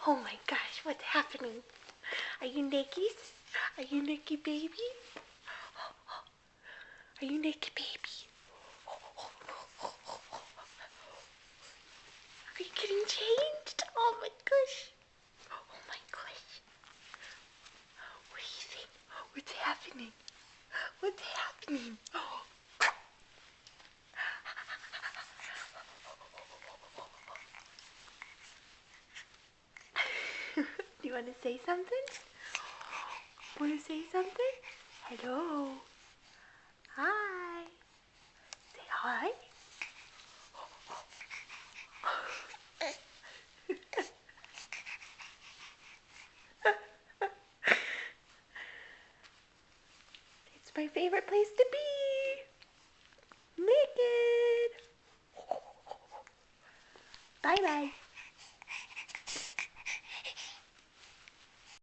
Oh my gosh, what's happening? Are you naked? Are you naked, baby? Are you naked, baby? Are you getting changed? Oh my gosh. Oh my gosh. What do you think? What's happening? What's happening? Do you want to say something? Want to say something? Hello. Hi. Say hi. It's my favorite place to